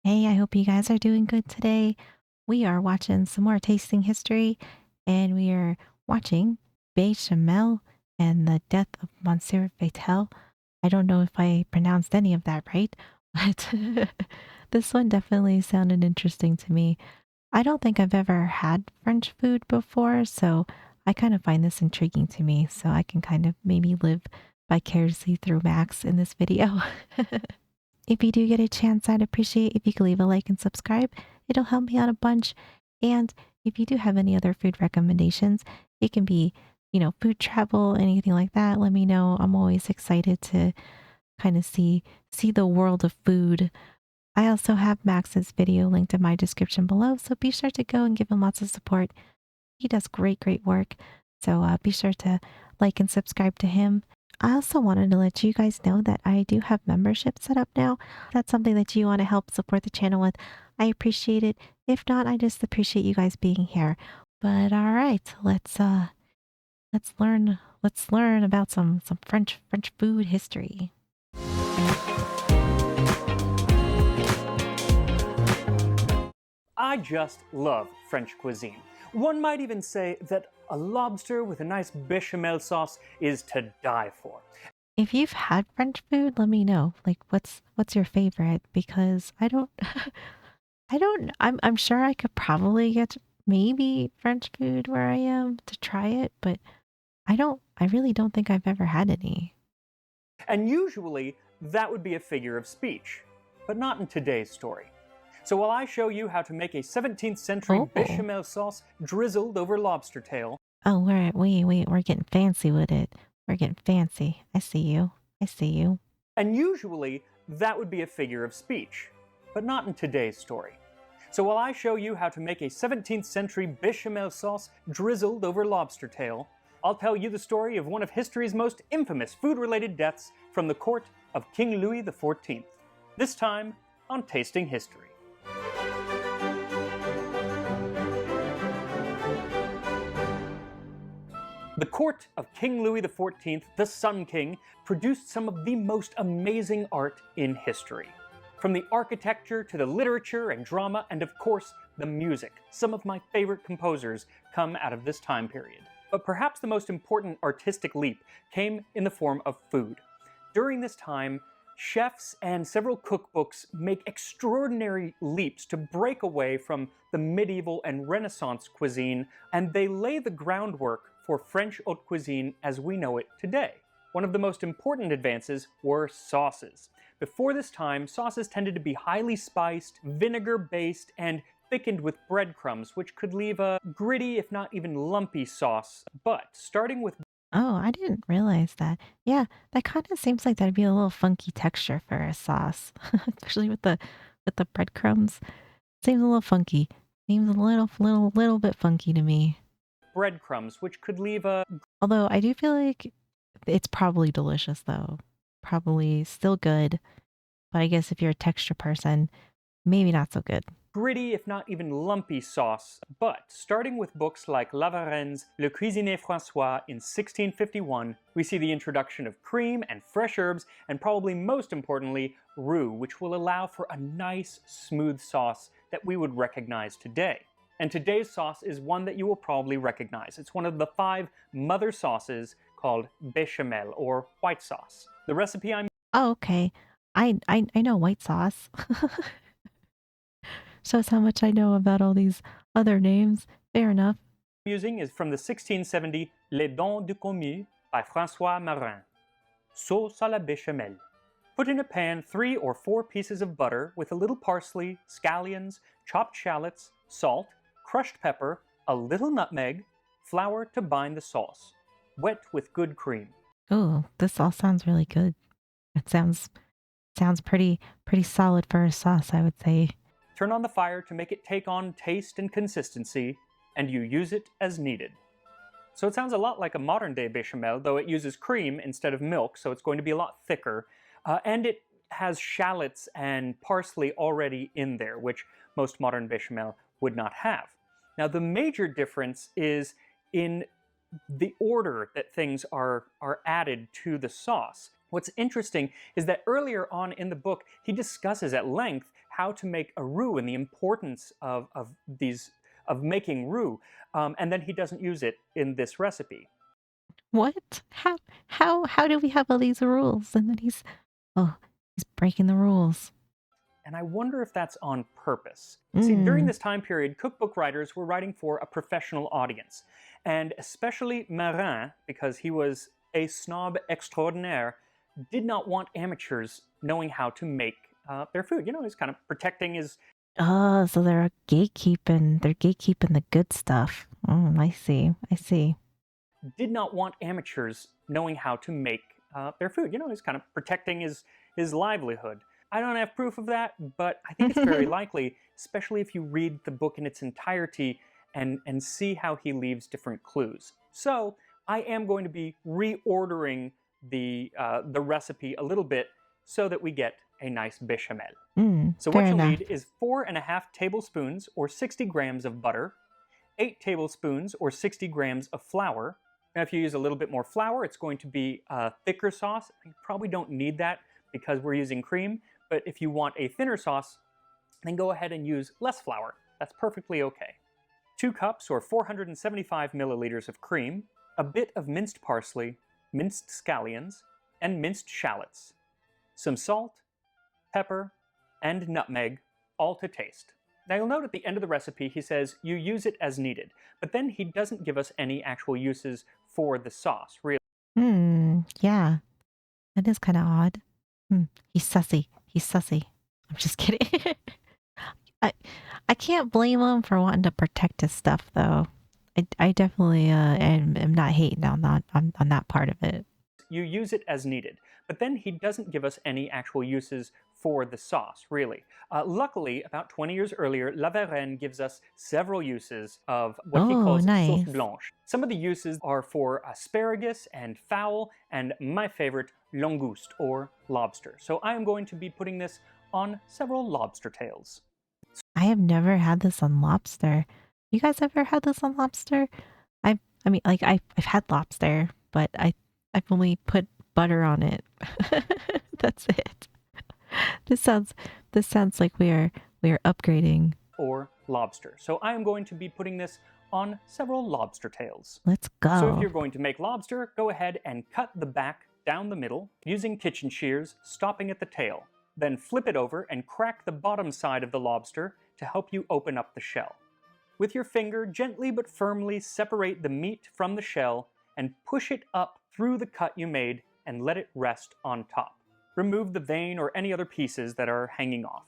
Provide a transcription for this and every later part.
Hey, I hope you guys are doing good today. We are watching some more tasting history, and we are watching Bechamel and the Death of Monsieur Vatel. I don't know if I pronounced any of that right, but this one definitely sounded interesting to me. I don't think I've ever had French food before, so I kind of find this intriguing to me. So I can kind of maybe live vicariously through Max in this video. If you do get a chance, I'd appreciate if you could leave a like and subscribe. It'll help me out a bunch. And if you do have any other food recommendations, it can be, food travel, anything like that. Let me know. I'm always excited to kind of see the world of food. I also have Max's video linked in my description below, so be sure to go and give him lots of support. He does great work. So be sure to like and subscribe to him. I also wanted to let you guys know that I do have membership set up now. If that's something that you want to help support the channel with, I appreciate it. If not, I just appreciate you guys being here. But all right, let's learn about some French food history. I just love French cuisine. One might even say that a lobster with a nice bechamel sauce is to die for. If you've had French food, let me know. Like what's your favorite? Because I don't I'm sure I could probably get maybe French food where I am to try it, but I really don't think I've ever had any. And usually, that would be a figure of speech. But not in today's story. So while I show you how to make a 17th century Oh. bechamel sauce drizzled over lobster tail, Oh, we're getting fancy with it. We're getting fancy. I see you. I see you. and usually that would be a figure of speech. But not in today's story. So while I show you how to make a 17th century bechamel sauce drizzled over lobster tail, I'll tell you the story of one of history's most infamous food-related deaths from the court of King Louis XIV. This time on Tasting History. The court of King Louis XIV, the Sun King, produced some of the most amazing art in history. From the architecture to the literature and drama, and of course, the music. Some of my favorite composers come out of this time period. But perhaps the most important artistic leap came in the form of food. During this time, chefs and several cookbooks make extraordinary leaps to break away from the medieval and Renaissance cuisine, and they lay the groundwork for French haute cuisine as we know it today. One of the most important advances were sauces. Before this time, sauces tended to be highly spiced, vinegar-based, and thickened with breadcrumbs, which could leave a gritty, if not even lumpy sauce. But starting with Oh, I didn't realize that. Yeah, that kind of seems like that'd be a little funky texture for a sauce, especially with the breadcrumbs. Seems a little funky. Seems a little bit funky to me. breadcrumbs, which could leave a Although I do feel like it's probably delicious though. Probably still good, but I guess if you're a texture person, maybe not so good. gritty, if not even lumpy sauce. But starting with books like La Varenne's Le Cuisinier François in 1651, we see the introduction of cream and fresh herbs, and probably most importantly, roux, which will allow for a nice, smooth sauce that we would recognize today. And today's sauce is one that you will probably recognize. It's one of the 5 mother sauces called bechamel, or white sauce. The recipe I'm Oh, okay. I know white sauce. Shows how much I know about all these other names. Fair enough. using is from the 1670 Les Dents du Commis by François Marin. Sauce à la béchamel. Put in a pan 3 or 4 pieces of butter with a little parsley, scallions, chopped shallots, salt, crushed pepper, a little nutmeg, flour to bind the sauce. Wet with good cream. Oh, this all sounds really good. It sounds pretty solid for a sauce, I would say. Turn on the fire to make it take on taste and consistency, and you use it as needed. So it sounds a lot like a modern day bechamel, though it uses cream instead of milk, so it's going to be a lot thicker. And it has shallots and parsley already in there, which most modern bechamel would not have. Now, the major difference is in the order that things are added to the sauce. What's interesting is that earlier on in the book, he discusses at length how to make a roux and the importance of making roux, and then he doesn't use it in this recipe. What? How do we have all these rules? And then oh, he's breaking the rules. And I wonder if that's on purpose. See, during Mm. this time period, cookbook writers were writing for a professional audience, and especially Marin, because he was a snob extraordinaire, did not want amateurs knowing how to make their food. You know, he's kind of protecting his Oh, so they're gatekeeping the good stuff. Oh, I see. I see. did not want amateurs knowing how to make their food. You know, he's kind of protecting his livelihood. I don't have proof of that, but I think it's very likely, especially if you read the book in its entirety and see how he leaves different clues. So I am going to be reordering the recipe a little bit so that we get a nice bechamel. So Fair what you'll enough. need is 4.5 tablespoons or 60 grams of butter, 8 tablespoons or 60 grams of flour. Now, if you use a little bit more flour, it's going to be a thicker sauce. You probably don't need that because we're using cream, but if you want a thinner sauce, then go ahead and use less flour. That's perfectly okay. 2 cups or 475 milliliters of cream, a bit of minced parsley, minced scallions, and minced shallots, some salt, pepper, and nutmeg, all to taste. Now you'll note at the end of the recipe he says you use it as needed, but then he doesn't give us any actual uses for the sauce, really. Yeah. That is kind of odd. He's sussy. He's sussy. I'm just kidding. I I can't blame him for wanting to protect his stuff, though. I definitely am not hating on that part of it. You use it as needed, but then he doesn't give us any actual uses for the sauce, really. Luckily, about 20 years earlier, La Varenne gives us several uses of what he Oh, calls sauce nice. blanche. Some of the uses are for asparagus and fowl, and my favorite, langouste or lobster. So I am going to be putting this on several lobster tails. I have never had this on lobster. You guys ever had this on lobster? I mean, like I've had lobster, but I've only put butter on it. That's it. This sounds this sounds like we are upgrading. Or lobster. So I am going to be putting this on several lobster tails. Let's So if go. you're going to make lobster, go ahead and cut the back down the middle using kitchen shears, stopping at the tail. Then flip it over and crack the bottom side of the lobster to help you open up the shell. With your finger, gently but firmly separate the meat from the shell and push it up through the cut you made and let it rest on top. Remove the vein or any other pieces that are hanging off.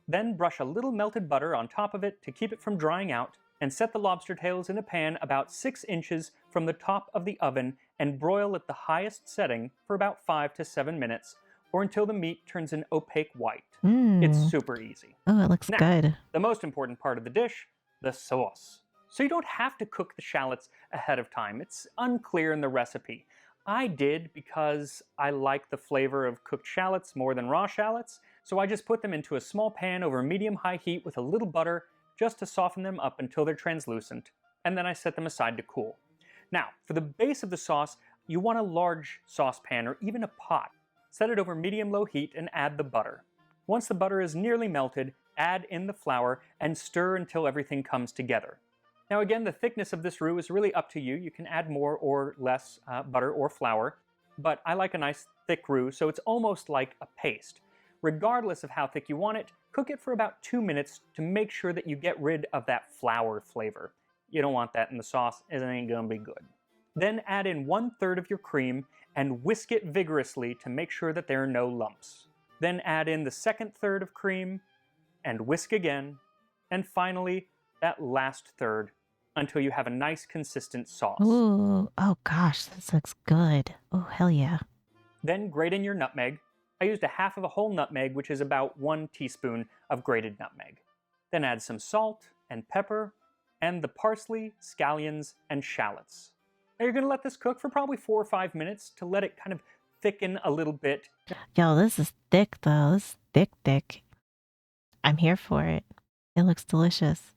Then brush a little melted butter on top of it to keep it from drying out, and set the lobster tails in a pan about 6 inches from the top of the oven and broil at the highest setting for about 5 to 7 minutes, or until the meat turns an opaque white. It's Mmm. super easy. Oh, it looks Now, good. the most important part of the dish, the sauce. So you don't have to cook the shallots ahead of time. It's unclear in the recipe. I did because I like the flavor of cooked shallots more than raw shallots, so I just put them into a small pan over medium-high heat with a little butter just to soften them up until they're translucent, and then I set them aside to cool. Now, for the base of the sauce, you want a large saucepan or even a pot. Set it over medium-low heat and add the butter. Once the butter is nearly melted, add in the flour and stir until everything comes together. Now again, the thickness of this roux is really up to you. You can add more or less butter or flour, but I like a nice thick roux, so it's almost like a paste. Regardless of how thick you want it, cook it for about 2 minutes to make sure that you get rid of that flour flavor. You don't want that in the sauce, it ain't gonna be good. Then add in 1/3 of your cream and whisk it vigorously to make sure that there are no lumps. Then add in the second third of cream and whisk again, and finally that last third until you have a nice consistent sauce. Ooh. Oh gosh, this looks good. Oh hell yeah. Then grate in your nutmeg. I used a half of a whole nutmeg, which is about 1 teaspoon of grated nutmeg. Then add some salt and pepper and the parsley, scallions, and shallots. Now you're going to let this cook for probably 4 or 5 minutes to let it kind of thicken a little bit. Yo, this is thick though. This is thick. I'm here for it. It looks delicious.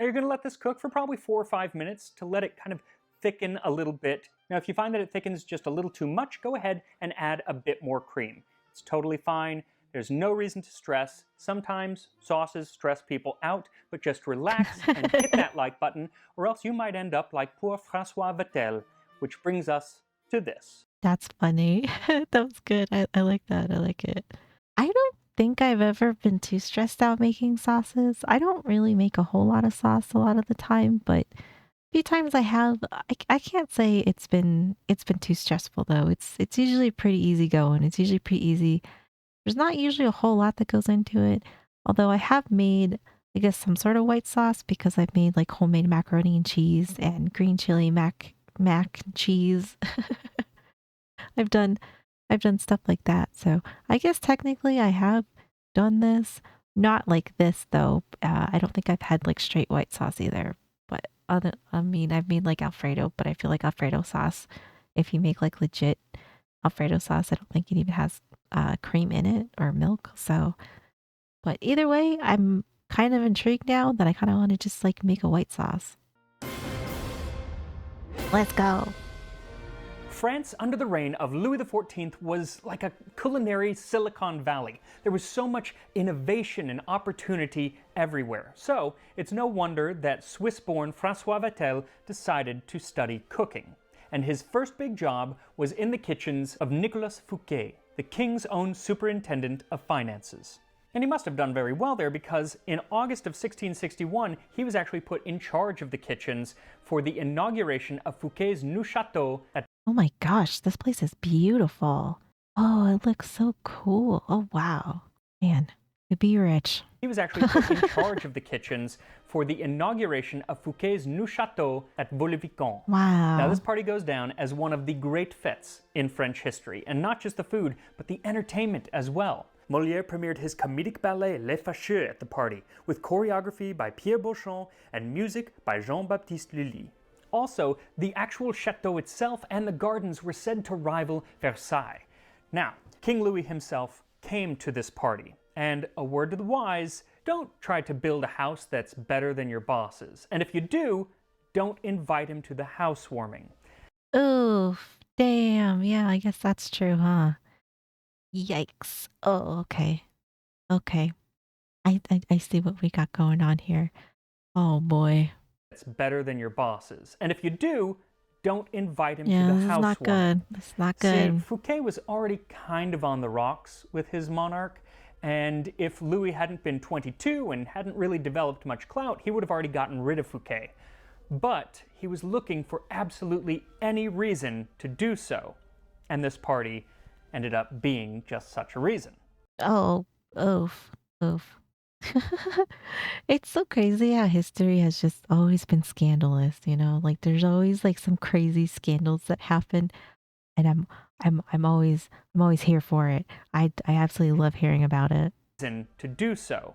Now you're going to let this cook for probably 4 or 5 minutes to let it kind of thicken a little bit. Now if you find that it thickens just a little too much, go ahead and add a bit more cream. It's totally fine. there's no reason to stress. Sometimes sauces stress people out, but just relax and hit that like button, or else you might end up like poor François Vatel, which brings us to this. That's funny. That was good. I like that. I like it. I don't think I've ever been too stressed out making sauces. I don't really make a whole lot of sauce a lot of the time, but a few times I have. I can't say it's been too stressful though. It's usually pretty easy going. It's usually pretty easy. There's not usually a whole lot that goes into it. Although I have made, I guess, some sort of white sauce because I've made like homemade macaroni and cheese and green chili mac and cheese. I've done I've done stuff like that. So I guess technically I have done this. Not like this though. I don't think I've had like straight white sauce either. But I mean, I've made like Alfredo, but I feel like Alfredo sauce, if you make like legit Alfredo sauce, I don't think it even has cream in it or milk. So, but either way, I'm kind of intrigued now that I kind of want to just like make a white sauce. Let's go. France under the reign of Louis XIV was like a culinary Silicon Valley. There was so much innovation and opportunity everywhere. So it's no wonder that Swiss-born François Vatel decided to study cooking. And his first big job was in the kitchens of Nicolas Fouquet, the king's own superintendent of finances. And he must have done very well there because in August of 1661, he was actually put in charge of the kitchens for the inauguration of Fouquet's new chateau at Oh my gosh, this place is beautiful. Oh, it looks so cool. Oh wow. Man, you'd be rich. He was actually put in charge of the kitchens for the inauguration of Fouquet's new chateau at Vaux-le-Vicomte. Now, this Wow. party goes down as one of the great fetes in French history, and not just the food, but the entertainment as well. Molière premiered his comedic ballet Les Fâcheux at the party, with choreography by Pierre Beauchamp and music by Jean-Baptiste Lully. Also, the actual chateau itself and the gardens were said to rival Versailles. Now, King Louis himself came to this party, and a word to the wise, don't try to build a house that's better than your boss's. And if you do, don't invite him to the housewarming. Oof. Damn. Yeah, I guess that's true, huh? Yikes. Oh, okay. Okay. I see what we got going on here. Oh boy. It's better than your boss's. And if you do, don't invite him to Yeah, the this is not housewarming. good. This is not See, good. Fouquet was already kind of on the rocks with his monarch, and if Louis hadn't been 22 and hadn't really developed much clout, he would have already gotten rid of Fouquet. But he was looking for absolutely any reason to do so, and this party ended up being just such a reason. Oh, oof. Oof. It's so crazy how history has just always been scandalous, you know? Like there's always like some crazy scandals that happen and I'm always here for it. I absolutely love hearing about it. Reason to do so,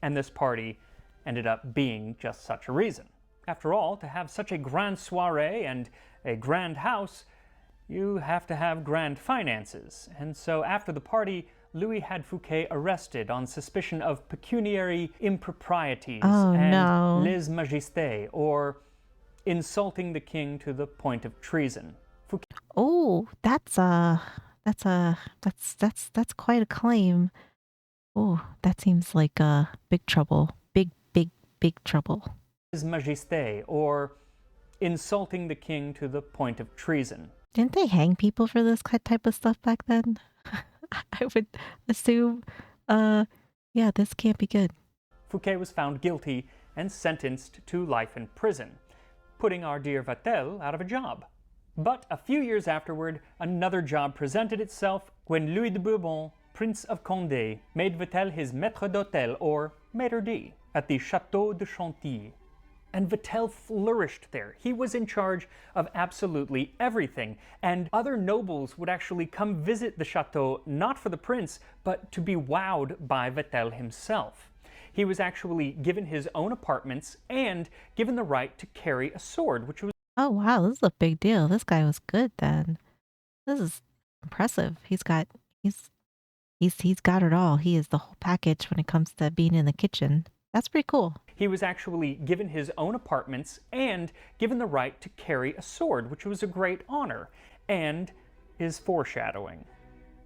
and this party ended up being just such a reason. After all, to have such a grand soiree and a grand house, you have to have grand finances. And so after the party, Louis had Fouquet arrested on suspicion of pecuniary improprieties Oh and no. lèse-majesté, or insulting the king to the point of treason. Oh, that's quite a claim. Oh, that seems like big trouble. Big trouble. Lèse-majesté, or insulting the king to the point of treason. Didn't they hang people for this type of stuff back then? I would assume, uh, yeah, this can't be good. Fouquet was found guilty and sentenced to life in prison, putting our dear Vatel out of a job. But a few years afterward, another job presented itself when Louis de Bourbon, Prince of Condé, made Vatel his maître d'hôtel, or maître d', at the Château de Chantilly. And Vatel flourished there. He was in charge of absolutely everything, and other nobles would actually come visit the chateau not for the prince, but to be wowed by Vatel himself. He was actually given his own apartments and given the right to carry a sword, which was Oh wow, this is a big deal. This guy was good then. This is impressive. He's got it all. He is the whole package when it comes to being in the kitchen. That's pretty cool. he was actually given his own apartments and given the right to carry a sword, which was a great honor and is foreshadowing.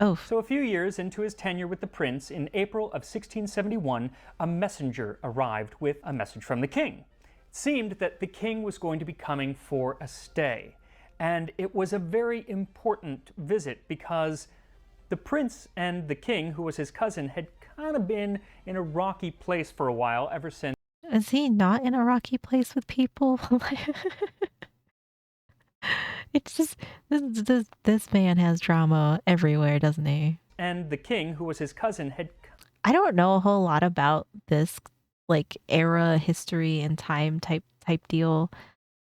Oh, So, a few years into his tenure with the prince, in April of 1671, a messenger arrived with a message from the king. It seemed that the king was going to be coming for a stay, and it was a very important visit because the prince and the king, who was his cousin, had kind of been in a rocky place for a while ever since. is he not in a rocky place with people? It's just this man has drama everywhere, doesn't he? And the king, who was his cousin, had. I don't know a whole lot about this like era history and time type deal.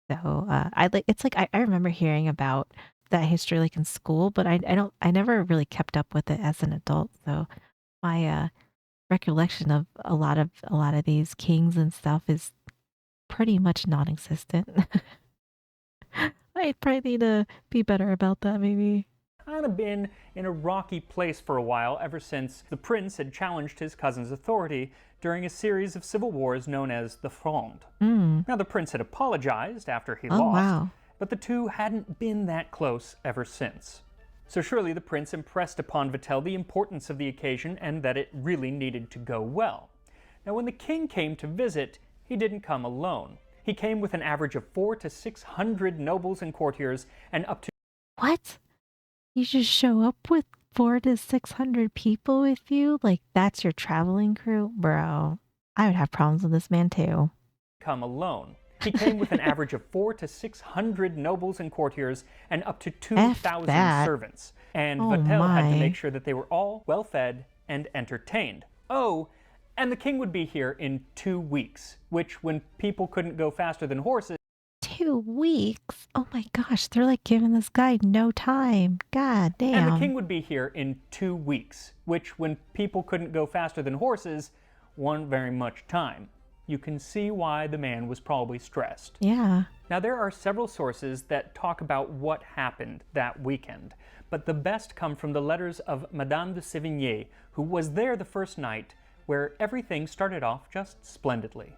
So I like it's like I remember hearing about that history like in school, but I never really kept up with it as an adult. So my recollection of a lot of these kings and stuff is pretty much non-existent. I probably need to be better about that maybe. Kind of been in a rocky place for a while ever since the prince had challenged his cousin's authority during a series of civil wars known as the Fronde. Mm. Now, the prince had apologized after he Oh lost, wow. but the two hadn't been that close ever since. So surely the prince impressed upon Vatel the importance of the occasion and that it really needed to go well. Now, when the king came to visit, he didn't come alone. He came with an average of 400 to 600 nobles and courtiers and up to. What? You just show up with 400 to 600 people with you? Like that's your traveling crew? Bro, I would have problems with this man too. Come alone. He came with an average of 400 to 600 nobles and courtiers and up to F 2,000 that. servants. And Oh Vatel had to make my. sure that they were all well fed and entertained. Oh, and the king would be here in 2 weeks, which, when people couldn't go faster than horses. 2 weeks? Oh my gosh, they're like giving this guy no time. God And the damn. king would be here in 2 weeks, which, when people couldn't go faster than horses, wasn't very much time. You can see why the man was probably stressed. Yeah. Now, there are several sources that talk about what happened that weekend, but the best come from the letters of Madame de Sévigné, who was there the first night, where everything started off just splendidly.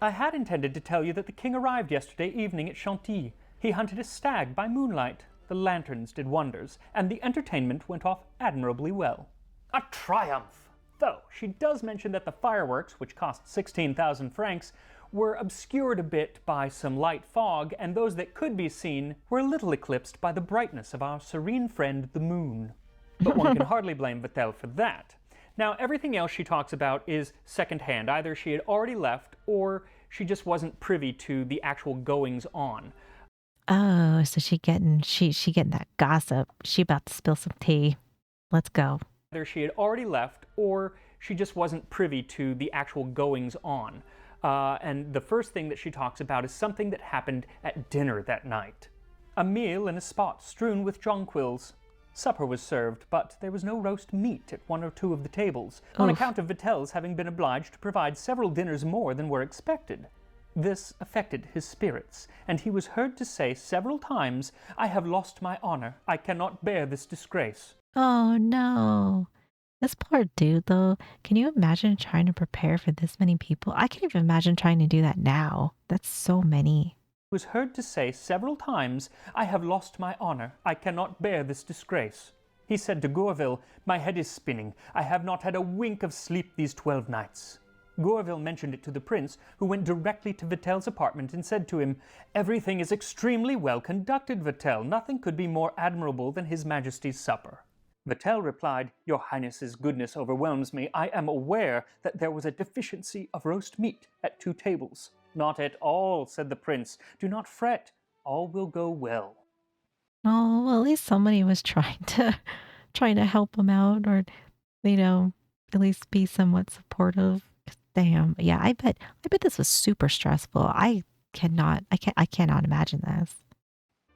I had intended to tell you that the king arrived yesterday evening at Chantilly. He hunted a stag by moonlight. The lanterns did wonders, and the entertainment went off admirably well. A triumph! Though she does mention that the fireworks, which cost 16,000 francs, were obscured a bit by some light fog, and those that could be seen were a little eclipsed by the brightness of our serene friend the moon. But one can hardly blame Vatel for that. Now, everything else she talks about is secondhand. Either she had already left, or she just wasn't privy to the actual goings on. Oh, so she getting that gossip. She about to spill some tea. Let's go. Either she had already left, or she just wasn't privy to the actual goings on. And the first thing that she talks about is something that happened at dinner that night. A meal in a spot strewn with jonquils. Supper was served, but there was no roast meat at one or two of the tables, on Oof. account of Vitel's having been obliged to provide several dinners more than were expected. This affected his spirits, and he was heard to say several times, "I have lost my honor. I cannot bear this disgrace." Oh no. This poor dude though. Can you imagine trying to prepare for this many people? I can't even imagine trying to do that now. That's so many. Was heard to say several times, "I have lost my honor. I cannot bear this disgrace." He said to Gourville, "My head is spinning. I have not had a wink of sleep these 12 nights." Gourville mentioned it to the prince, who went directly to Vitel's apartment and said to him, "Everything is extremely well conducted, Vitel. Nothing could be more admirable than His Majesty's supper." Vatel replied, "Your Highness's goodness overwhelms me. I am aware that there was a deficiency of roast meat at 2 tables." "Not at all," said the prince. "Do not fret. All will go well." Oh, well, at least somebody was trying to help him out or, you know, at least be somewhat supportive. 'Cause damn. Yeah, I bet this was super stressful. I cannot imagine this.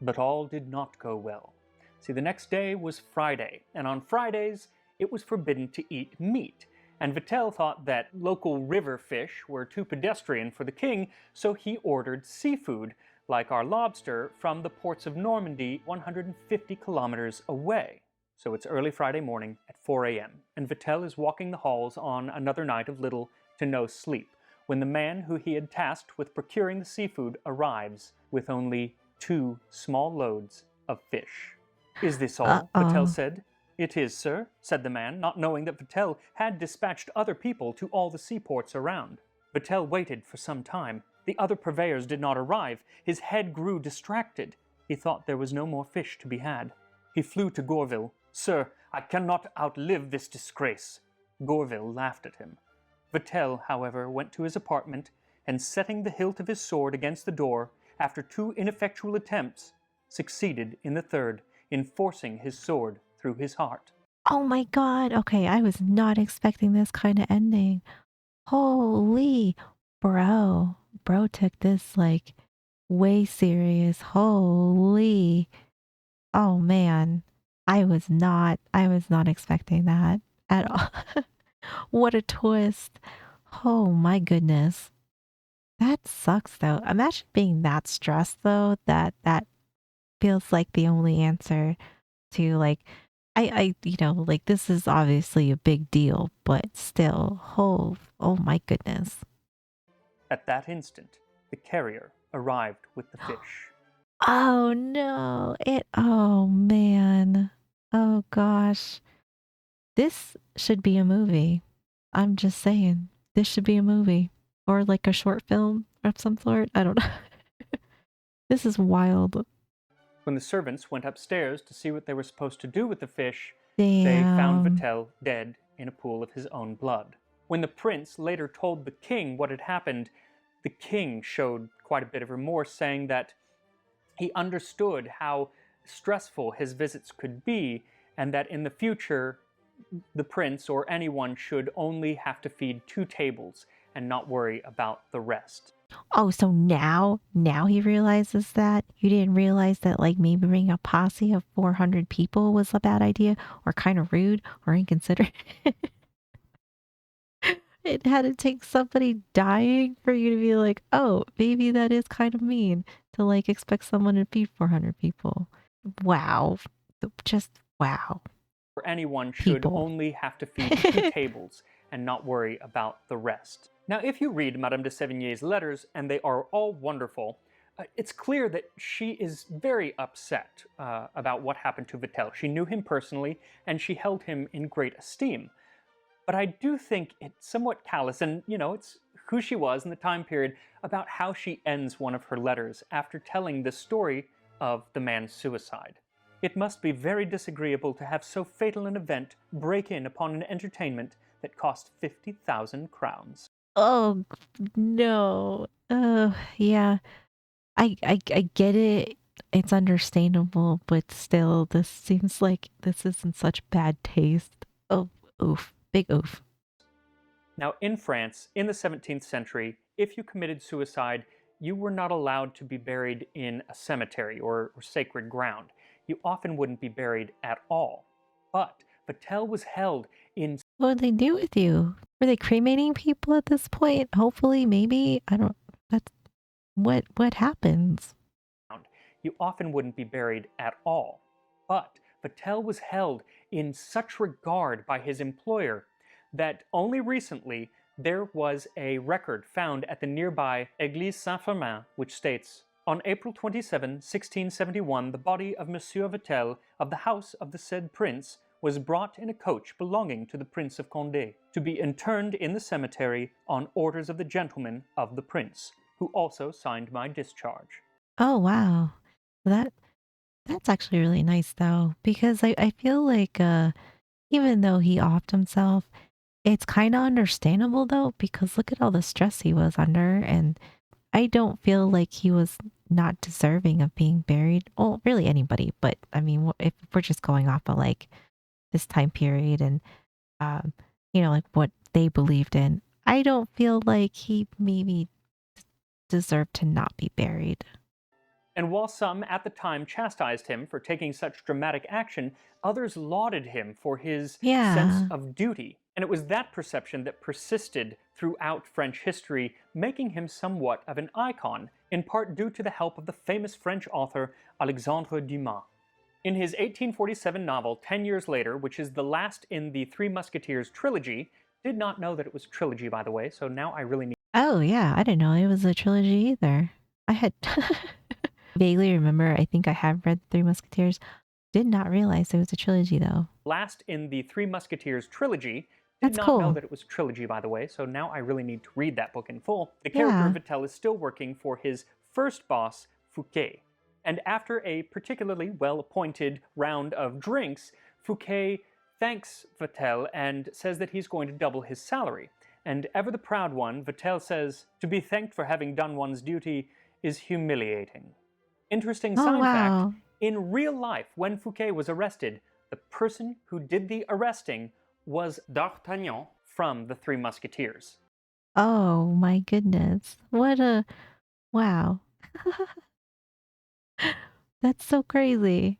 But all did not go well. See, the next day was Friday, and on Fridays it was forbidden to eat meat. And Vatel thought that local river fish were too pedestrian for the king, so he ordered seafood, like our lobster, from the ports of Normandy 150 kilometers away. So it's early Friday morning at 4 a.m., and Vatel is walking the halls on another night of little to no sleep, when the man who he had tasked with procuring the seafood arrives with only 2 small loads of fish. "Is this all?" Vatel Uh-oh. said. "It is, sir," said the man, not knowing that Vatel had dispatched other people to all the seaports around. Vatel waited for some time. The other purveyors did not arrive. His head grew distracted. He thought there was no more fish to be had. He flew to Gorville. "Sir, I cannot outlive this disgrace." Gorville laughed at him. Vatel, however, went to his apartment, and setting the hilt of his sword against the door, after 2 ineffectual attempts, succeeded in the third in forcing his sword through his heart. Oh my god. Okay, I was not expecting this kind of ending. Holy bro. Bro took this like way serious. Holy. Oh man. I was not expecting that at all. What a twist. Oh my goodness. That sucks though. Imagine being that stressed though that feels like the only answer to like like this is obviously a big deal, but still, oh my goodness. At that instant, the carrier arrived with the fish. Oh no. Oh man. Oh gosh. This should be a movie. I'm just saying. This should be a movie or like a short film of some sort. I don't know. This is wild. When the servants went upstairs to see what they were supposed to do with the fish, they found Damn. Vatel dead in a pool of his own blood. When the prince later told the king what had happened, the king showed quite a bit of remorse, saying that he understood how stressful his visits could be, and that in the future, the prince or anyone should only have to feed 2 tables and not worry about the rest. Oh, so now he realizes that? You didn't realize that, like, maybe bringing a posse of 400 people was a bad idea or kind of rude or inconsiderate? It had to take somebody dying for you to be like, "Oh, maybe that is kind of mean to, like, expect someone to feed 400 people." Wow. Just wow. Or anyone should People. only have to feed 2 tables and not worry about the rest. Now, if you read Madame de Sévigné's letters, and they are all wonderful, it's clear that she is very upset about what happened to Vatel. She knew him personally, and she held him in great esteem. But I do think it's somewhat callous, and it's who she was in the time period, about how she ends one of her letters after telling the story of the man's suicide. It must be very disagreeable to have so fatal an event break in upon an entertainment that cost 50,000 crowns. Oh, no. Yeah. I get it. It's understandable, but still, this seems like this is in such bad taste. Oh, oof. Big oof. Now, in France, in the 17th century, if you committed suicide, you were not allowed to be buried in a cemetery or sacred ground. You often wouldn't be buried at all. But Vatel was held in. What would they do with you? Were they cremating people at this point? Hopefully, maybe. I don't. That's what happens. You often wouldn't be buried at all. But Vatel was held in such regard by his employer that only recently there was a record found at the nearby Église Saint-Firmin, which states, "On April 27, 1671, the body of Monsieur Vatel of the house of the said prince was brought in a coach belonging to the Prince of Condé, to be interned in the cemetery on orders of the gentleman of the prince, who also signed my discharge." Oh wow, that that's actually really nice though, because I feel like even though he offed himself, it's kind of understandable though, because look at all the stress he was under, and I don't feel like he was not deserving of being buried. Well, really anybody, but I mean, if we're just going off of like this time period and um, like what they believed in, I don't feel like he maybe deserved to not be buried. And while some at the time chastised him for taking such dramatic action, others lauded him for his sense Yeah. of duty. And it was that perception that persisted throughout French history, making him somewhat of an icon, in part due to the help of the famous French author Alexandre Dumas. In his 1847 novel, 10 Years Later, which is the last in the Three Musketeers trilogy, did not know that it was a trilogy, by the way, so now I really need. Oh yeah, I didn't know it was a trilogy either. I had vaguely remember. I think I have read Three Musketeers. Did not realize it was a trilogy, though. Last in the Three Musketeers trilogy. Did That's not know cool. that it was a trilogy, by the way, so now I really need to read that book in full. The character Yeah. Vatel is still working for his first boss, Fouquet. And after a particularly well-appointed round of drinks, Fouquet thanks Vatel and says that he's going to double his salary. And ever the proud one, Vatel says, "To be thanked for having done one's duty is humiliating." Interesting Oh, side fact, wow. in real life, when Fouquet was arrested, the person who did the arresting was D'Artagnan from the Three Musketeers. Oh, my goodness. What a wow. That's so crazy.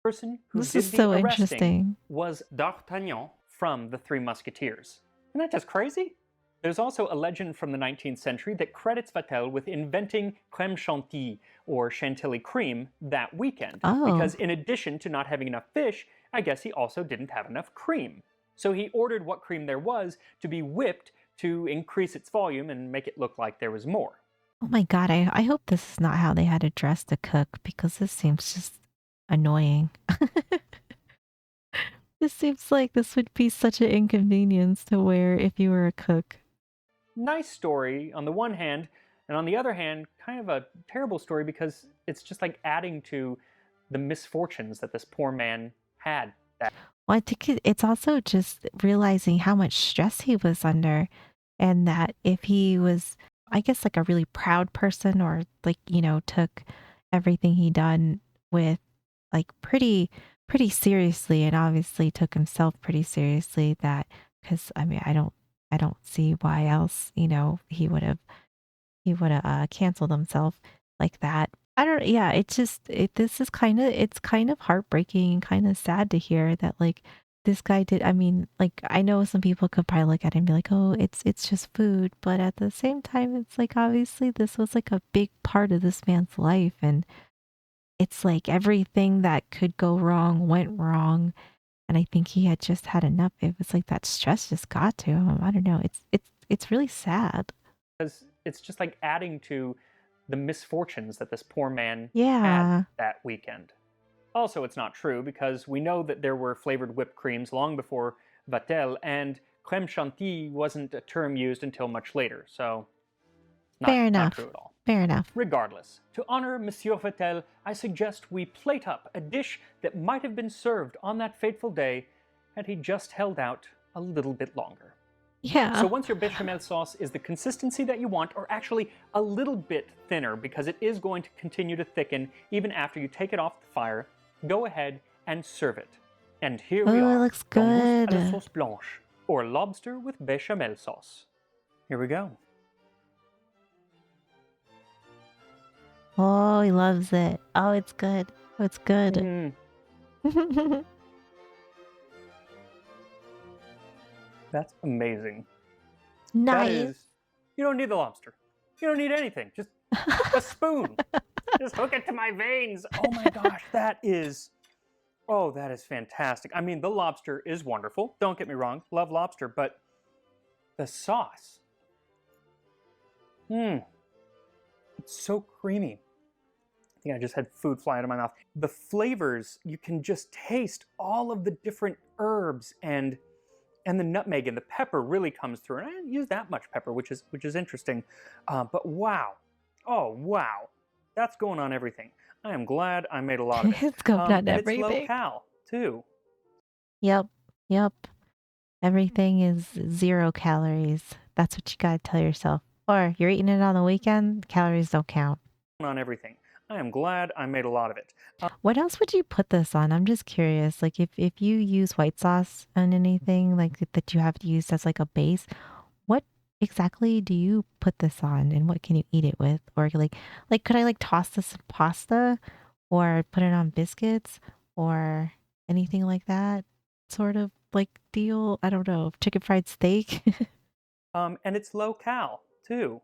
The person who This is did the so arresting interesting. was D'Artagnan from the Three Musketeers. Isn't that just crazy? There's also a legend from the 19th century that credits Vatel with inventing crème chantilly, or chantilly cream, that weekend, because Oh. in addition to not having enough fish, I guess he also didn't have enough cream. So he ordered what cream there was to be whipped to increase its volume and make it look like there was more. Oh my god, I hope this is not how they had to dress the cook because this seems just annoying. This seems like this would be such an inconvenience to wear if you were a cook. Nice story on the one hand, and on the other hand, kind of a terrible story because it's just like adding to the misfortunes that this poor man had. Well, I think it's also just realizing how much stress he was under, and that if he was, I guess, like a really proud person or like, took everything he done with like pretty seriously and obviously took himself pretty seriously that because I mean, I don't see why else, he would have canceled himself like that. I don't yeah, it's just this is it's kind of heartbreaking and kind of sad to hear that like this guy did I mean, like I know some people could probably look at it and be like, "Oh, it's just food." But at the same time, it's like obviously this was like a big part of this man's life and it's like everything that could go wrong went wrong and I think he had just had enough. It was like that stress just got to him. I don't know. It's really sad. Because it's just like adding to the misfortunes that this poor man had Yeah. that weekend. Also, it's not true because we know that there were flavored whipped creams long before Vatel, and crème chantilly wasn't a term used until much later, so Fair not enough. true at all. Fair enough. Regardless, to honor Monsieur Vatel, I suggest we plate up a dish that might have been served on that fateful day had he just held out a little bit longer. So Yeah. once your bechamel sauce is the consistency that you want, or actually a little bit thinner because it is going to continue to thicken even after you take it off the fire, go ahead and serve it. And here we Oh, it are, looks langouste à la good. sauce blanche, or lobster with bechamel sauce. Here we go. Oh, he loves it. Oh, it's good. Oh, it's good. Mm, that's amazing. That Nice. is, you don't need the lobster. You don't need anything. Just a spoon. Just hook it to my veins. Oh my gosh, that is fantastic. I mean, the lobster is wonderful. Don't get me wrong. Love lobster, but the sauce. Mmm. It's so creamy. I think I just had food fly out of my mouth. The flavors, you can just taste all of the different herbs and the nutmeg and the pepper really comes through. And I didn't use that much pepper, which is interesting. But wow, oh wow, that's going on everything. I am glad I made a lot of it. It's going on And it's low everything. cal too. Yep. Yep. Everything is 0 calories. That's what you gotta tell yourself. Or you're eating it on the weekend, calories don't count. On everything. I am glad I made a lot of it. What else would you put this on? I'm just curious. Like if you use white sauce on anything like that you have to use as like a base, what exactly do you put this on and what can you eat it with? Or like could I like toss this in pasta or put it on biscuits or anything like that sort of like deal? I don't know. Chicken fried steak? And it's low cal too.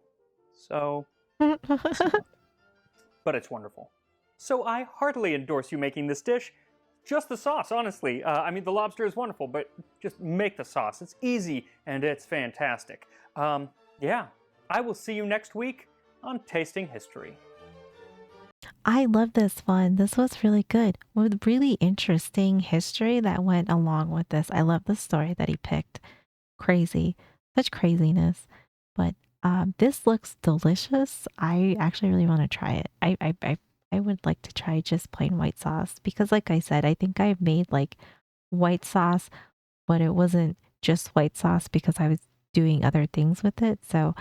So, but it's wonderful. So I heartily endorse you making this dish. Just the sauce, honestly. I mean, the lobster is wonderful, but just make the sauce. It's easy and it's fantastic. Yeah, I will see you next week on Tasting History. I love this one. This was really good with really interesting history that went along with this. I love the story that he picked. Crazy, such craziness. But this looks delicious. I actually really want to try it. I would like to try just plain white sauce because, like I said, I think I've made like white sauce, but it wasn't just white sauce because I was doing other things with it. So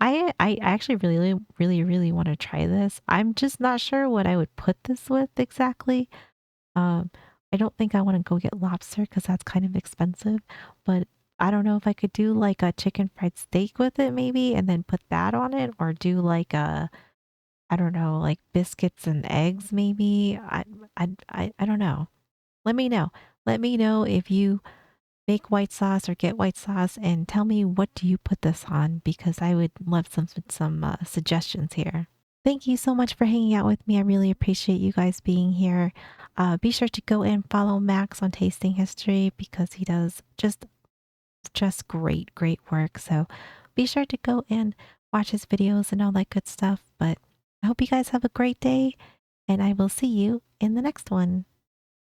I actually really want to try this. I'm just not sure what I would put this with exactly. Um, I don't think I want to go get lobster because that's kind of expensive, but I don't know if I could do like a chicken fried steak with it maybe and then put that on it or do like a I don't know, like biscuits and eggs maybe. I don't know. Let me know. Let me know if you make white sauce or get white sauce and tell me what do you put this on because I would love some suggestions here. Thank you so much for hanging out with me. I really appreciate you guys being here. Be sure to go and follow Max on Tasting History because he does just great work. So be sure to go and watch his videos and all that good stuff. But I hope you guys have a great day and I will see you in the next one.